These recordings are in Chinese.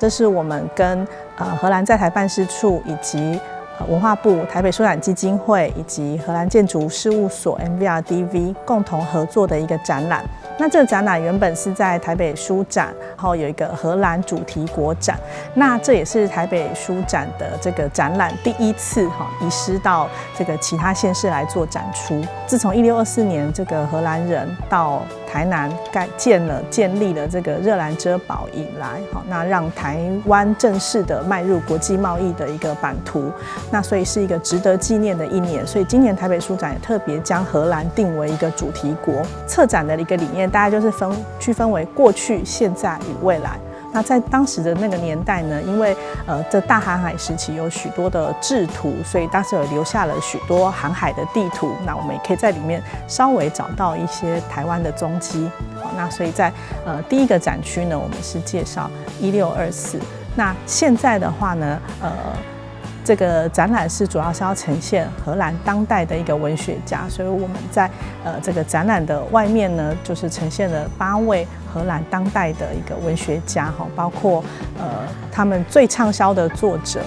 这是我们跟荷兰在台办事处以及文化部、台北书展基金会以及荷兰建筑事务所 MVRDV 共同合作的一个展览。那这个展览原本是在台北书展，然后有一个荷兰主题国展。那这也是台北书展的这个展览第一次移师到这个其他县市来做展出。自从1624年这个荷兰人到台南建立了这个热兰遮堡以来，那让台湾正式的迈入国际贸易的一个版图。那所以是一个值得纪念的一年。所以今年台北书展也特别将荷兰定为一个主题国。策展的一个理念大概就是区分为过去、现在与未来。那在当时的那个年代呢，因为这大航海时期有许多的制图，所以当时有留下了许多航海的地图。那我们也可以在里面稍微找到一些台湾的踪迹。那所以在第一个展区呢，我们是介绍1624。那现在的话呢，这个展览主要是要呈现荷兰当代的一个文学家，所以我们在这个展览的外面呢，就是呈现了8位荷兰当代的一个文学家，包括他们最畅销的作者，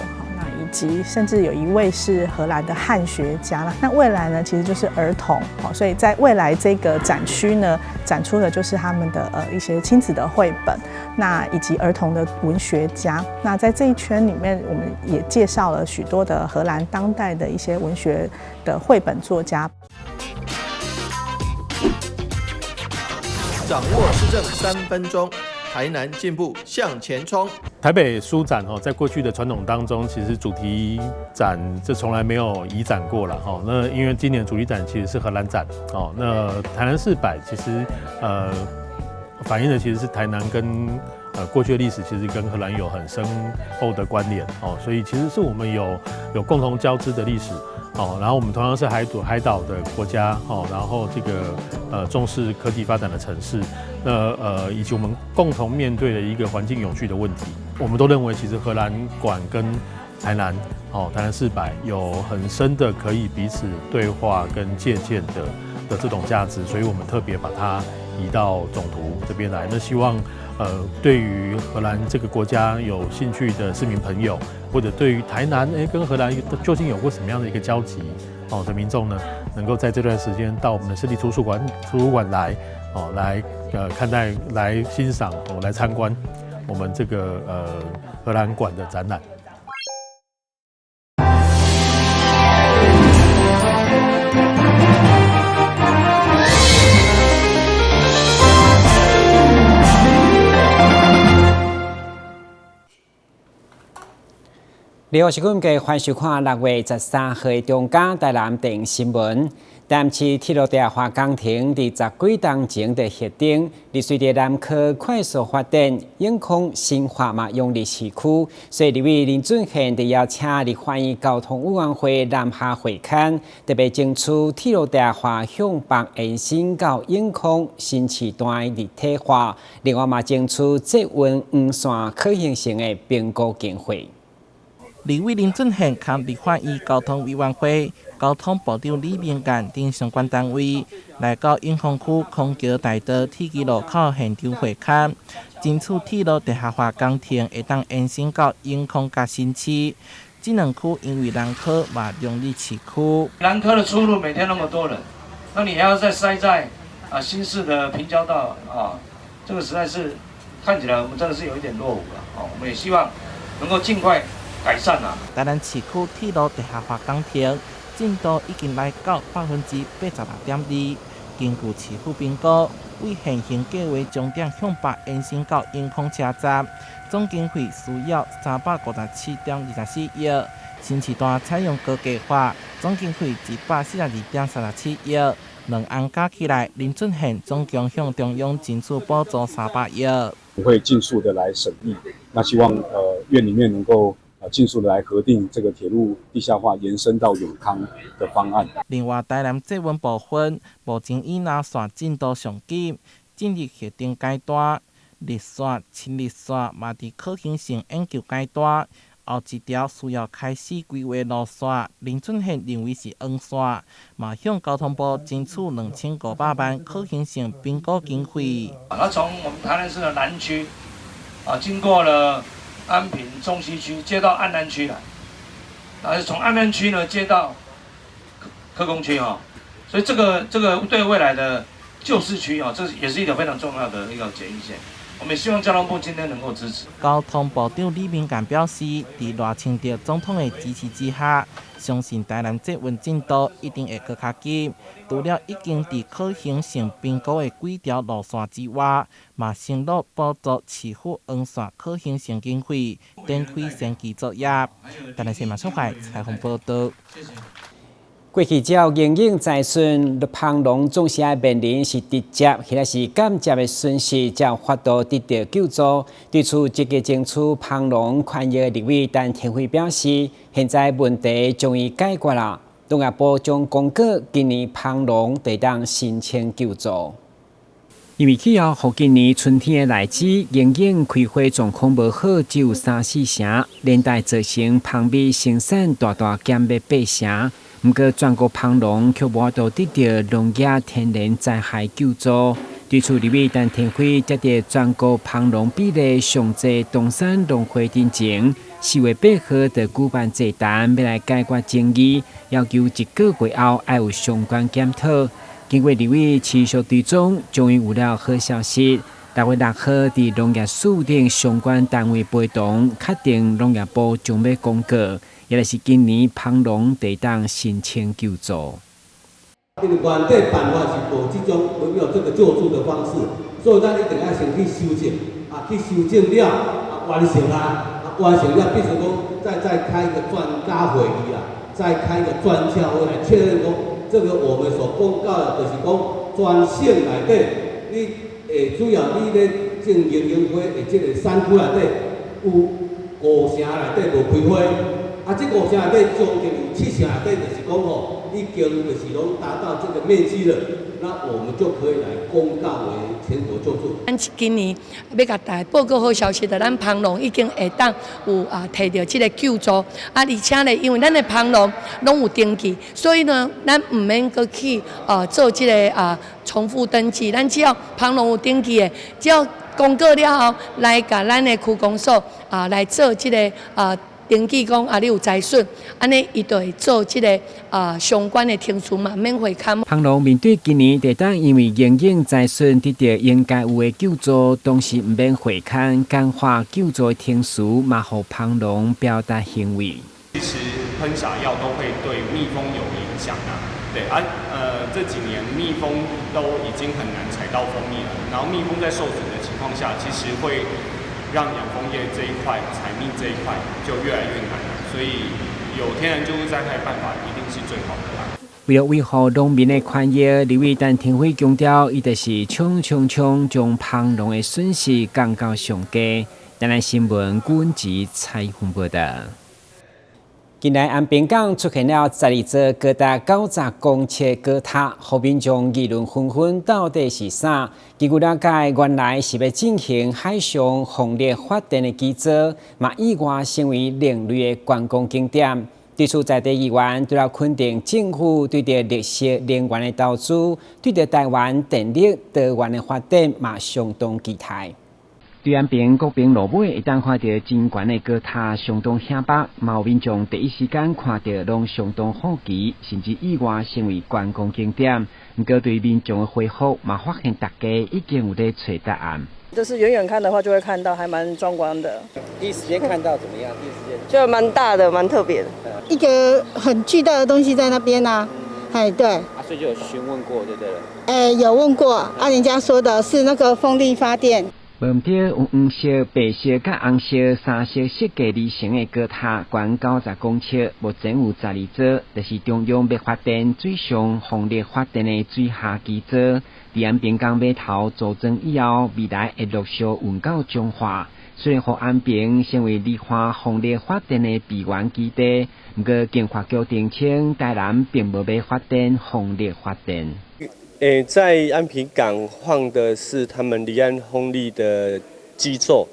以及甚至有一位是荷兰的汉学家。那未来呢，其实就是儿童，所以在未来这个展区呢，展出的就是他们的一些亲子的绘本，那以及儿童的文学家。那在这一圈里面，我们也介绍了许多的荷兰当代的一些文学的绘本作家。掌握市政3分钟，台南进步向前冲。台北书展在过去的传统当中，其实主题展这从来没有移展过了哈。那因为今年主题展其实是荷兰展哦，那台南400其实反映的其实是台南跟过去的历史其实跟荷兰有很深厚的关联哦，所以其实是我们有共同交织的历史。然后我们同样是海岛的国家，然后这个重视科技发展的城市，那以及我们共同面对的一个环境永续的问题，我们都认为其实荷兰馆跟台南400有很深的可以彼此对话跟借鉴的这种价值，所以我们特别把它移到总图这边来。那希望对于荷兰这个国家有兴趣的市民朋友，或者对于台南跟荷兰究竟有过什么样的一个交集的民众呢，能够在这段时间到我们的市立图书馆来来看待、来欣赏、来参观我们这个荷兰馆的展览。你好，是阮嘅欢收看6月13號嘅中間台南電新聞。台南市鐵路地下化工程伫10幾年前就核定，而隨着南科快速發展，影響新化嘛用力市區，所以立委林俊憲就邀請立法院交通委員會南下會勘，特別爭取鐵路地下化向北延伸到影響新市段立體化，另外嘛爭取捷運黃線可行性嘅評估經費。立委林俊憲及立法院交通委員會交通部長李明諫等相關單位來到永豐區康橋大道鐵基路口現場會勘，爭取鐵路地下化工程會當延伸到永豐甲新區。這兩區因為南科嘛容易市區，南科的出入每天那麼多人，那你還要再塞在新市的平交道這個實在是看起來我們真的是有一點落伍了我們也希望能夠盡快改善啦。台南市區鐵路地下化工程進度已經來到86.2%。根據市府評估，為現行計劃重點向北延伸到永豐車站，總經費需要357.24億。新市段採用高架化，總經費142.37億。兩案加起來，林俊憲總共向中央爭取補助300億。我會盡速的來審議，那希望院裡面能夠盡速的來核定這個鐵路地下化延伸到永康的方案。另外，台南捷運部分目前以南線進度上緊，進入核定階段，日線、輕日線嘛佇可行性研究階段。後一條需要開始規劃路線，林俊憲認為是黃線，嘛向交通部爭取2500萬可行性評估經費。那從我們台南市的南區經過了安平中西区接到安南区来，然后从安南区呢接到科工区哈，所以这个对未来的旧市区啊，这也是一条非常重要的一个捷运线。我们也希望交通部今天能够支持。交通部长李明干表示，在赖清德总统的支持之下，相信台南捷运进度一定会更加紧。除了已经在可行性评估的几条路线之外，嘛承诺补助市府沿线可行性经费，展开先期作业。台南市马上海采访报道。过去只要营运在顺，旁龙总是爱面临是直接或者是间接的损失，才有法度得到救助。对此，积极争取旁龙宽裕的立委陈天辉表示，现在问题终于解决了。农业部将公告今年旁龙得当申请救助。因为气候和今年春天的来至，营运开花状况无好，只有3-4成，连带造成旁米生产大减约8成。不过，全国旁农却无法度得到农业天然灾害救助。对此，立委陈天辉接到全国旁农比例上济东山农会之前，4月8号就举办座谈，要来解决争议，要求1个月后要有相关检讨。经过立委持续追踪，终于有了好消息。6月6号，伫农业署等相关单位陪同，确定农业部将要公告，也就是今年旁农得当申请救助。因为原底办法是无这种没有这个救助的方式，所以咱一定要先去修正，去修正了，完成完成了，必须讲再开一个专家会议再开一个专家会来确认讲，这个我们所公告的，就是讲专线内底，你主要你咧种营养花的这个山区内底有5成内底无开花，这5成内底将近有7成内底就是讲已经就是拢达到这个面积了，那我们就可以来公告为全国救助。咱今年要甲大家报告好消息，就咱旁农已经会当有摕到这个救助，而且呢，因为咱的旁农拢有登记，所以呢，咱唔免搁去做这个重复登记，咱只要旁农有登记的，只要公告了后，来甲咱的区公所来做这个登记讲你有财损，安尼伊就会做这个相关的程序嘛，免回勘。旁农面对今年地当因为营运财损得到应该有的救助，同时唔免回勘简化救助程序，嘛互旁农表达欣慰。其实喷洒药都会对蜜蜂有影响对这几年蜜蜂都已经很难采到蜂蜜了，然后蜜蜂在受损的情况下，其实会让养蜂业这一块、采蜜这一块就越来越难了，所以有天然救助灾害办法一定是最好的啦。为了维护农民的权益，立委陈天辉强调，伊就是冲将旁农的损失降到上低。台南新闻阮吉采访报道。近来安平港出现了12座高达90公尺高塔，后面将议论纷纷，到底是啥？据了解，原来是要进行海上风力发电的基座，嘛意外成为另类的观光景点。对此，在地议员除了肯定政府对着绿色能源的投资，对着台湾电力多元的发展嘛相当期待。对安平国平路尾会当看到真悬的高塔，相当显白，有民众第一时间看到拢相当好奇，甚至意外成为观光景点。不过对民众的回复，嘛发现大家已经有在找答案。就是远远看的话，就会看到还蛮壮观的。第一时间看到怎么样？第一时间就蛮大的，蛮特别的。一个很巨大的东西在那边啊，对。所以就有询问过，对不对？有问过，人家说的是那个风力发电。无毋对，有黄色、白色、甲红色3色设计而成的高塔，悬90公尺，目前有12座，就是中央要发电、水上风力发电的水下基座。伫安平港码头组装以后，未来会陆续运到彰化。虽然互安平成为离岸风力发电的备源基地，不过经发局澄清，台南并无要发电风力发电。在安平港放的是他们离岸风力的基座，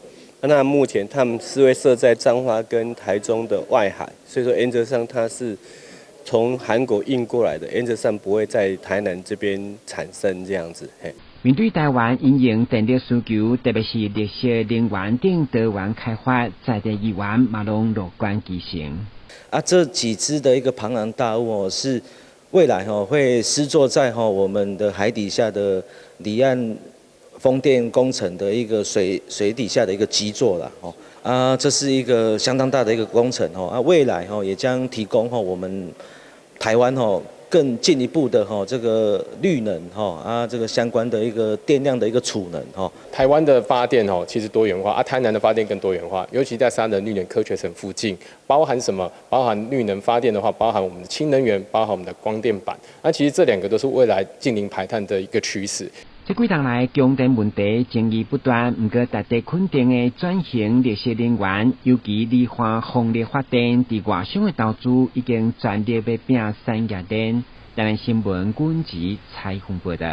那目前他们是会设在彰化跟台中的外海，所以说原则上它是从韩国运过来的，原则上不会在台南这边产生这样子。面对台湾因应电力需求，特别是绿色能源等多元开发，在地议员嘛拢乐观其成。这几只的一个庞然大物是未来会施作在我们的海底下的离岸风电工程的一个水底下的一个基座啦这是一个相当大的一个工程未来也将提供我们台湾更进一步的这个绿能这个相关的一个电量的一个储能台湾的发电其实多元化台南的发电更多元化，尤其在沙仑绿能科学城附近，包含什么？包含绿能发电的话，包含我们的氢能源，包含我们的光电板。其实这两个都是未来净零排碳的一个趋势。这几年来，供电问题争议不断，不过大家肯定的转型绿色能源，尤其离岸风力发电，伫外省的投资已经全力要拼产业链。台湾新闻阮吉采访报道。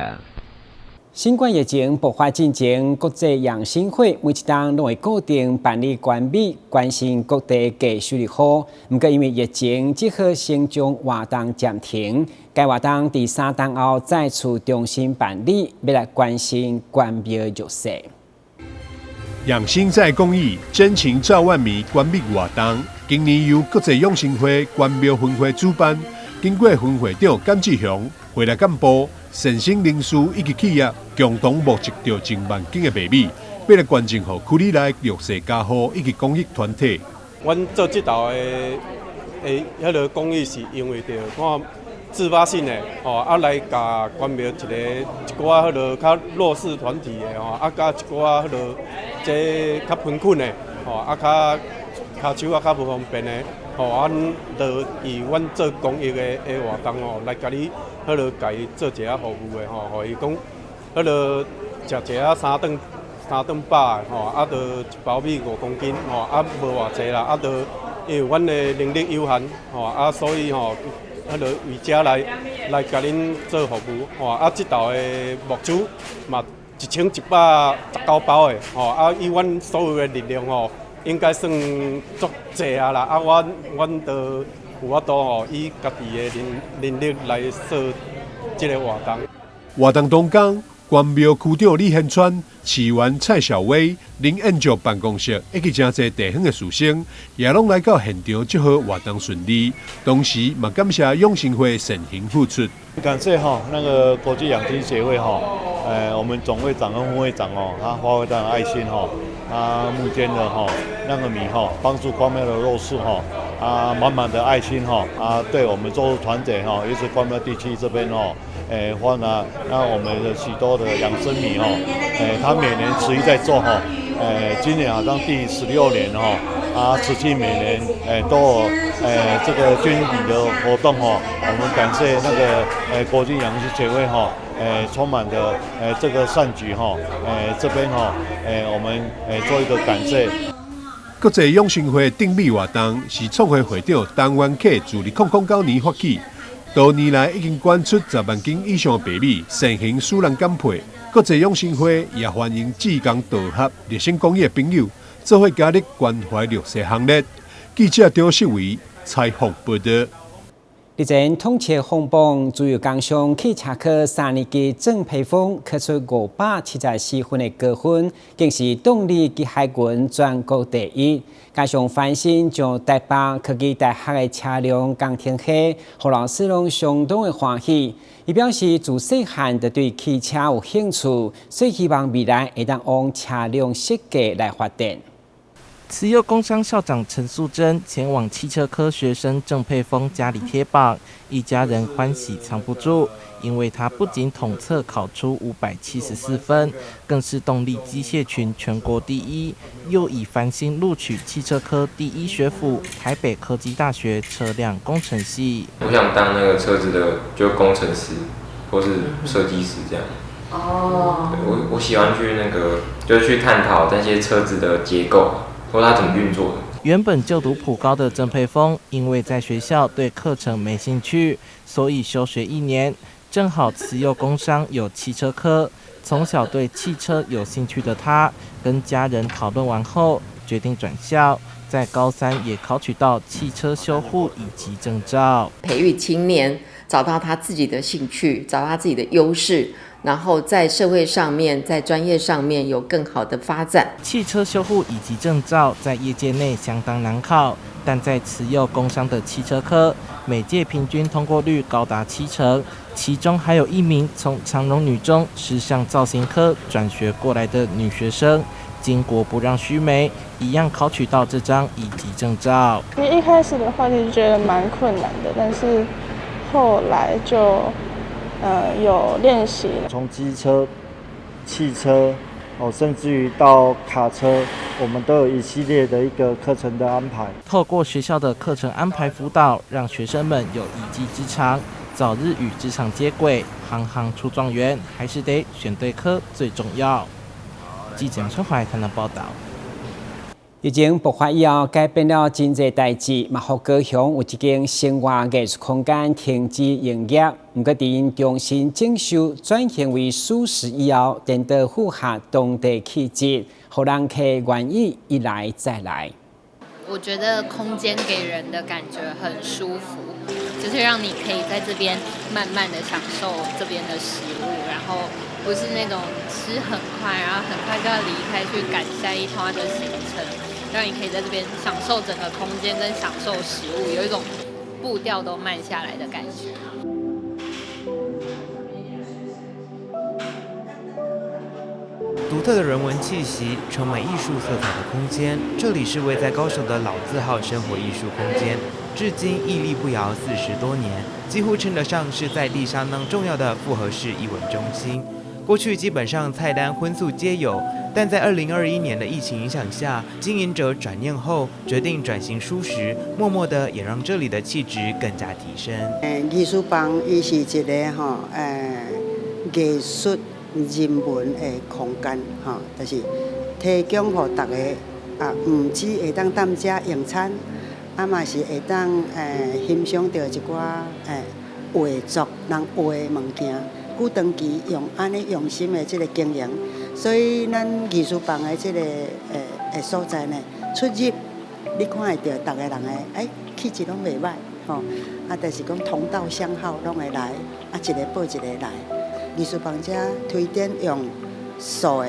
新冠疫情爆发之前，国际养生会每一档拢会固定办理关闭，关心各地继续利好。不过因为疫情，只好先将活动暂停。该活动第3档后再次重新办理，要来关心关庙弱势。养生在公益，真情照万米关闭活动，今年由国际养生会关庙分会主办。经过分会长简志雄、会内干部、善心人士以及企业共同募集到1万斤的米米，要来捐赠给区里内弱势家户以及公益团体。阮做这道的迄个公益是因为着看自发性的来甲关庙一寡迄个较弱势团体的甲一寡迄个这较贫困的较手较不方便的。阮就以阮做公益的活动来甲你，甲伊做一下服务的互伊讲，食一下3顿饱的就1包米5公斤无偌济啦就因为阮的能力有限所以为遮来甲恁做服务这道的木珠嘛1119包的以阮所有的力量应该算足济啊啦！阮就有法度以家己的能力来做这个活动。活动当天，关庙区长李宪川、市员蔡小薇、林彦竹办公室以及真侪地方的士绅，也拢来到现场祝贺活动顺利。同时，嘛感谢养生会善行付出。感谢那个国际养生协会我们总会长跟副会长他发挥他的爱心他目前的那个米帮助关庙的弱势满满的爱心对我们做团体也是关庙地区这边换了那我们的许多的养生米他每年持续在做今年好像第16年持续每年都有这个捐礼的活动我们感谢那个国际养生协会充满的这个善举这边我们做一个感谢。国际养生会定米活动是创会会长陈元启自2009年发起，多年来已经捐出10万斤以上的白米，善行使人感佩。国际养生会也欢迎志工道合、热心公益的朋友，做伙加入关怀弱势行列。记者张世伟采访报道。日前统计红榜，主要工商汽车科3年级郑培峰考出574分的高分，更是动力及海军全国第一。加上翻新将台北科技大学的车辆钢停起，互老师拢相当的欢喜。伊表示自细汉就对汽车有兴趣，所以希望未来会当往车辆设计来发展。慈幼工商校长陈素贞前往汽车科学生郑佩峰家里贴榜，一家人欢喜藏不住，因为他不仅统测考出574分，更是动力机械群全国第一，又以繁星录取汽车科第一学府台北科技大学车辆工程系。我想当那个车子的就工程师或是设计师这样。我喜欢去就是去探讨那些车子的结构。或它怎么运作的？原本就读普高的郑佩峰，因为在学校对课程没兴趣，所以休学1年。正好慈幼工商有汽车科，从小对汽车有兴趣的他，跟家人讨论完后，决定转校，在高3也考取到汽车修护以及证照，培育青年，找到他自己的兴趣，找到他自己的优势。然后在社会上面、在专业上面有更好的发展。汽车修护以及证照在业界内相当难考，但在持有工商的汽车科，每届平均通过率高达70%，其中还有1名从长荣女中时尚造型科转学过来的女学生，经过不让须眉，一样考取到这张乙级证照。一开始的话就觉得蛮困难的，但是后来就有练习。从机车、汽车甚至于到卡车，我们都有一系列的一个课程的安排。透过学校的课程安排辅导，让学生们有一技之长，早日与职场接轨。行行出状元，还是得选对科最重要。记者陈怀台南报道。疫情爆发以后，改变了真侪代志，嘛，互高雄有一间生活艺术空间停止营业。不过，伫因重新整修转型为素食以后，颠倒符合当地气质，互人客愿意一来再来。我觉得空间给人的感觉很舒服，就是让你可以在这边慢慢的享受这边的食物，然后不是那种吃很快，然后很快就要离开去赶下一趟的行程。让你可以在这边享受整个空间跟享受食物，有一种步调都慢下来的感觉。独特的人文气息，充满艺术色彩的空间。这里是位在高雄的老字号生活艺术空间，至今屹立不摇40多年，几乎称得上是在地相当重要的复合式艺文中心。过去基本上菜单荤素皆有，但在2021年的疫情影响下，经营者转念后决定转型蔬食，默默的也让这里的气质更加提升。艺术房伊是一个艺术人文的空间就是提供给大家唔止会当踮遮用餐，嘛是会当欣赏到一寡画作人画的物件。古长期用安尼用心的这个经营，所以咱艺术房的这个所在呢，出入你看会到，大家人的气质拢袂歹但是讲同道相好拢会来，一个报一个来。艺术房遮推荐用素的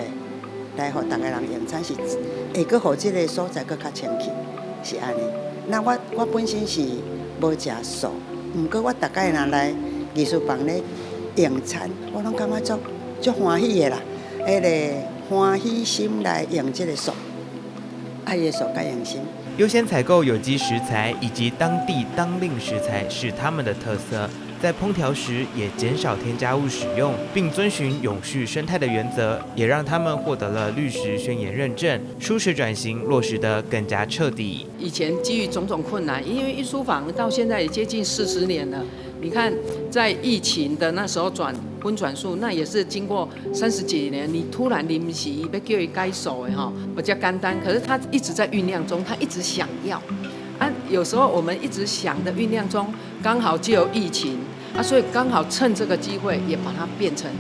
来互大家人用餐，是会阁互这个所在阁较清气，是安尼。那我本身是无食素，毋过我大概若来艺术房咧用餐，我拢感觉足欢喜的啦，迄个欢喜心来用这个素，爱的素甲用心。优先采购有机食材以及当地当令食材是他们的特色，在烹调时也减少添加物使用，并遵循永续生态的原则，也让他们获得了绿食宣言认证，蔬食转型落实得更加彻底。以前基于种种困难，因为艺术坊到现在也接近40年了。你看，在疫情的那时候荤转素，那也是经过30几年，你突然临时要叫伊改素的比较简单。可是他一直在酝酿中，他一直想要有时候我们一直想的酝酿中，刚好就有疫情所以刚好趁这个机会也把它变成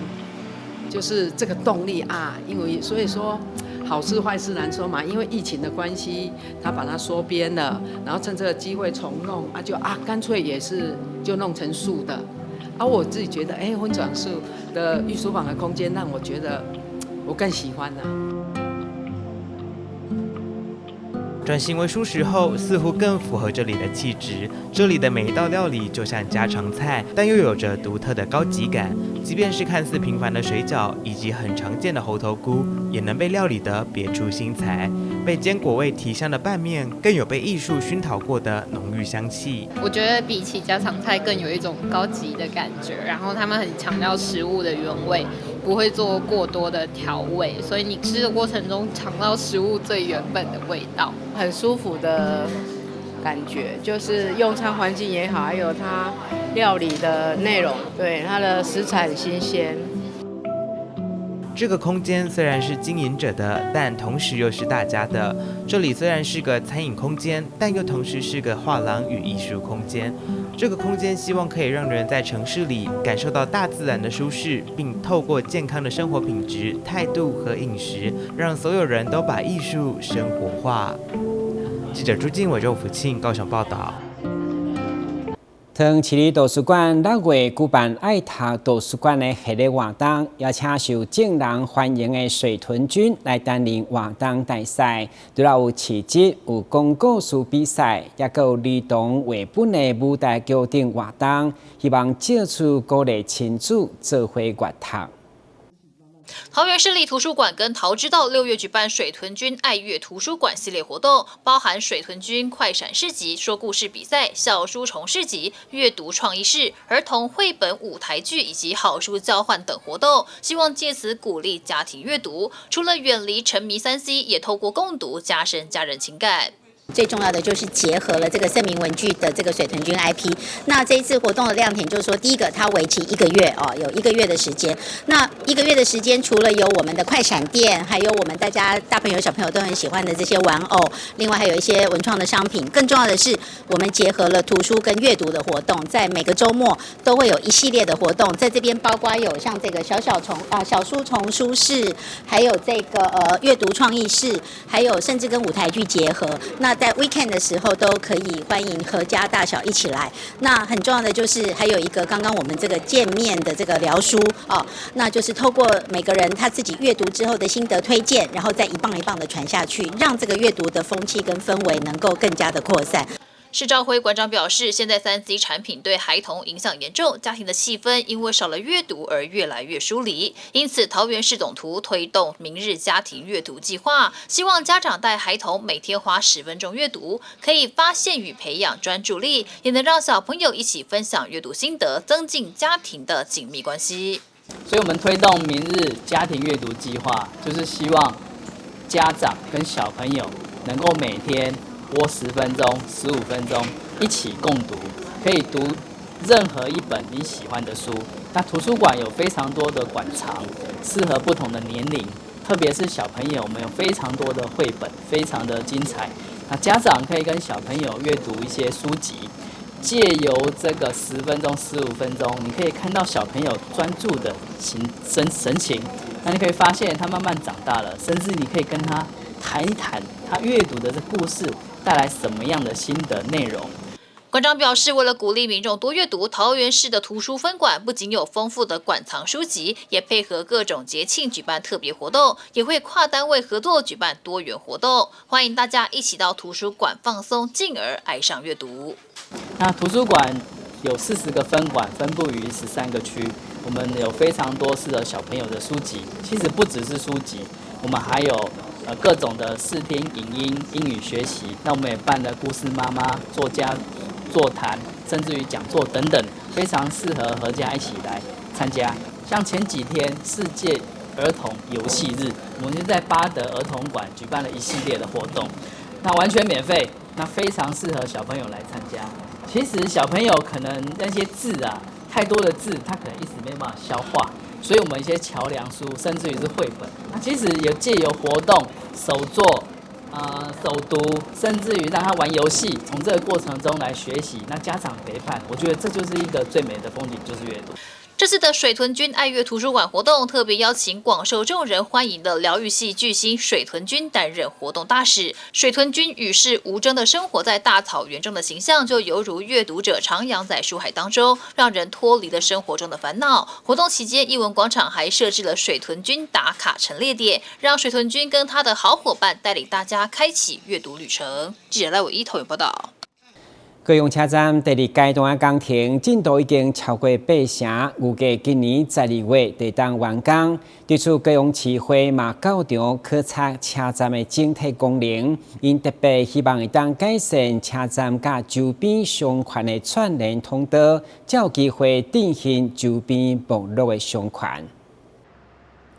就是这个动力因为所以说。好事坏事难说嘛，因为疫情的关系，他把它缩编了，然后趁这个机会重弄干脆也是就弄成素的。我自己觉得，荤转素的艺术坊的空间让我觉得我更喜欢转型为蔬食后，似乎更符合这里的气质。这里的每一道料理就像家常菜，但又有着独特的高级感。即便是看似平凡的水饺，以及很常见的猴头菇，也能被料理得别出心裁。被坚果味提香的拌面，更有被艺术熏陶过的浓郁香气。我觉得比起家常菜更有一种高级的感觉，然后他们很强调食物的原味，不会做过多的调味，所以你吃的过程中尝到食物最原本的味道，很舒服的感觉，就是用餐环境也好，还有它料理的内容，对它的食材很新鲜。这个空间虽然是经营者的，但同时又是大家的。这里虽然是个餐饮空间，但又同时是个画廊与艺术空间。这个空间希望可以让人在城市里感受到大自然的舒适，并透过健康的生活品质、态度和饮食，让所有人都把艺术生活化。记者朱静伟、周福庆高雄报道。桃从市立图书馆6月举办爱读图书馆的系列活动，邀请受众人欢迎的水豚君来担任活动大赛。除了有市集、有讲故事比赛，也有儿童绘本的舞台剧等活动，希望借此鼓励亲子做伙阅读。桃园市立图书馆跟桃之道6月举办水豚君爱阅图书馆系列活动，包含水豚君快闪市集、说故事比赛、小书虫市集、阅读创意室、儿童绘本舞台剧以及好书交换等活动，希望借此鼓励家庭阅读。除了远离沉迷3C， 也透过共读加深家人情感。最重要的就是结合了这个盛名文具的这个水豚君 IP。那这一次活动的亮点就是说，第一个它为期1个月哦，有1个月的时间。那1个月的时间，除了有我们的快闪店，还有我们大家大朋友小朋友都很喜欢的这些玩偶，另外还有一些文创的商品。更重要的是，我们结合了图书跟阅读的活动，在每个周末都会有一系列的活动，在这边包括有像这个小书虫书室，还有这个阅读创意室，还有甚至跟舞台剧结合。那在 weekend 的时候都可以欢迎阖家大小一起来。那很重要的就是还有一个刚刚我们这个见面的这个聊书哦，那就是透过每个人他自己阅读之后的心得推荐，然后再一棒一棒的传下去，让这个阅读的风气跟氛围能够更加的扩散。市召会馆长表示，现在3C 产品对孩童影响严重，家庭的气氛因为少了阅读而越来越疏离。因此，桃园市总图推动明日家庭阅读计划，希望家长带孩童每天花10分钟阅读，可以发现与培养专注力，也能让小朋友一起分享阅读心得，增进家庭的紧密关系。所以我们推动明日家庭阅读计划，就是希望家长跟小朋友能够每天播10分钟、15分钟一起共读，可以读任何一本你喜欢的书。那图书馆有非常多的馆藏，适合不同的年龄，特别是小朋友，我们有非常多的绘本，非常的精彩。那家长可以跟小朋友阅读一些书籍，借由这个10分钟、15分钟，你可以看到小朋友专注的神情。那你可以发现他慢慢长大了，甚至你可以跟他谈一谈他阅读的这故事带来什么样的新的内容。馆长表示，为了鼓励民众多阅读，桃园市的图书分馆不仅有丰富的馆藏书籍，也配合各种节庆举办特别活动，也会跨单位合作举办多元活动，欢迎大家一起到图书馆放松，进而爱上阅读。那图书馆有40个分馆，分布于13个区，我们有非常多适合小朋友的书籍。其实不只是书籍，我们还有各种的视听、影音、英语学习。那我们也办了故事妈妈、作家座谈，甚至于讲座等等，非常适合阖家一起来参加。像前几天世界儿童游戏日，我们就在巴德儿童馆举办了一系列的活动，那完全免费，那非常适合小朋友来参加。其实小朋友可能那些字啊，太多的字，他可能一时没办法消化，所以我们一些桥梁书，甚至于是绘本，那其实也借由活动、手作、手读，甚至于让他玩游戏，从这个过程中来学习。那家长陪伴，我觉得这就是一个最美的风景，就是阅读。这次的水豚君爱阅图书馆活动，特别邀请广受众人欢迎的疗愈系巨星水豚君担任活动大使。水豚君与世无争的生活在大草原中的形象，就犹如阅读者徜徉在书海当中，让人脱离了生活中的烦恼。活动期间，艺文广场还设置了水豚君打卡陈列点，让水豚君跟他的好伙伴带领大家开启阅读旅程。记者赖伟一投影报道。高雄车站第2阶段的工程进度已经超过8成，预计今年12月就当完工。对此，高雄市会嘛到场考察车站的整体功能，因特别希望会当改善车站甲周边商圈的串联通道，才有机会振兴周边网络的商圈。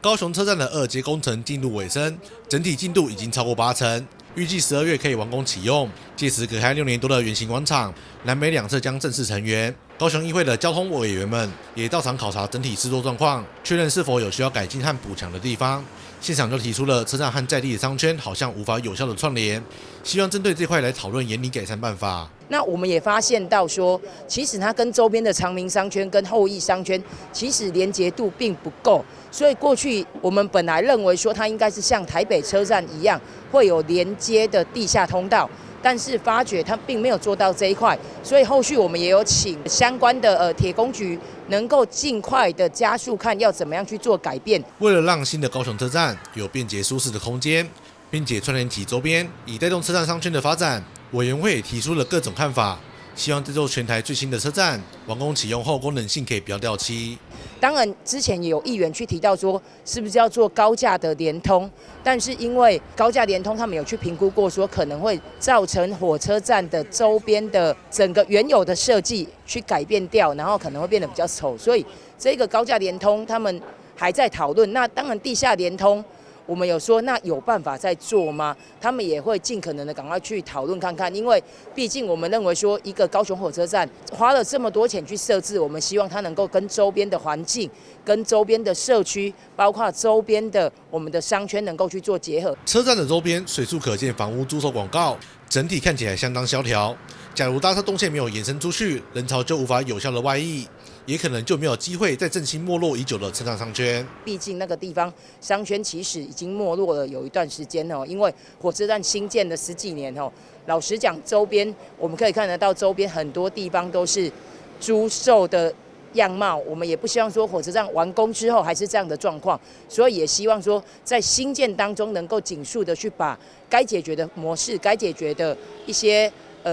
高雄车站的2阶工程进入尾声，整体进度已经超过8成。预计12月可以完工启用，届时隔开6年多的圆形广场，南北两侧将正式成园。高雄议会的交通委员们也到场考察整体施作状况，确认是否有需要改进和补强的地方。现场就提出了车站和在地的商圈好像无法有效的串联，希望针对这块来讨论研拟改善办法。那我们也发现到说，其实它跟周边的长明商圈跟后益商圈其实连结度并不够，所以过去我们本来认为说它应该是像台北车站一样会有连接的地下通道，但是发觉它并没有做到这一块，所以后续我们也有请相关的铁工局能够尽快的加速看要怎么样去做改变。为了让新的高雄车站有便捷舒适的空间，并且串联起周边，以带动车站商圈的发展，委员会提出了各种看法，希望这座全台最新的车站完工启用后，功能性可以不要掉漆。当然，之前也有议员去提到说，是不是要做高架的联通？但是因为高架联通，他们有去评估过，说可能会造成火车站的周边的整个原有的设计去改变掉，然后可能会变得比较丑，所以这个高架联通他们还在讨论。那当然，地下联通。我们有说，那有办法在做吗？他们也会尽可能的赶快去讨论看看，因为毕竟我们认为说，一个高雄火车站花了这么多钱去设置，我们希望它能够跟周边的环境、跟周边的社区，包括周边的我们的商圈能够去做结合。车站的周边随处可见房屋租售广告，整体看起来相当萧条。假如大车动线没有延伸出去，人潮就无法有效的外溢。也可能就没有机会再振兴没落已久的车站商圈。毕竟那个地方商圈其实已经没落了有一段时间哦，因为火车站新建了10几年哦。老实讲，周边我们可以看得到，周边很多地方都是租售的样貌。我们也不希望说火车站完工之后还是这样的状况，所以也希望说在新建当中能够尽速的去把该解决的模式、该解决的一些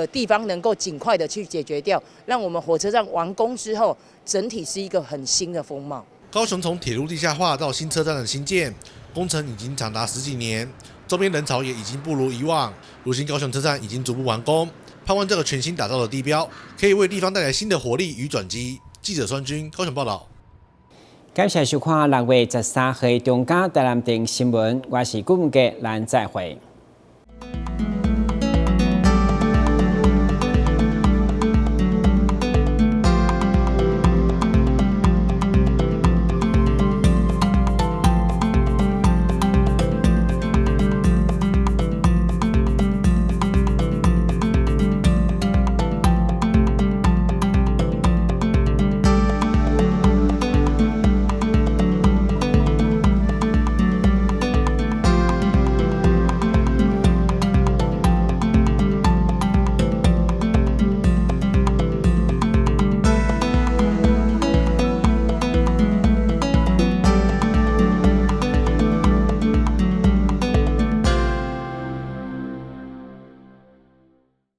地方能够尽快的去解决掉，让我们火车站完工之后，整体是一个很新的风貌。高雄从铁路地下化到新车站的新建，工程已经长达10几年，周边人潮也已经不如以往。如今高雄车站已经逐步完工，盼望这个全新打造的地标，可以为地方带来新的活力与转机。记者孙军高雄报道。感谢收看6月13日中午台南电新闻，我是顾文杰，咱再会。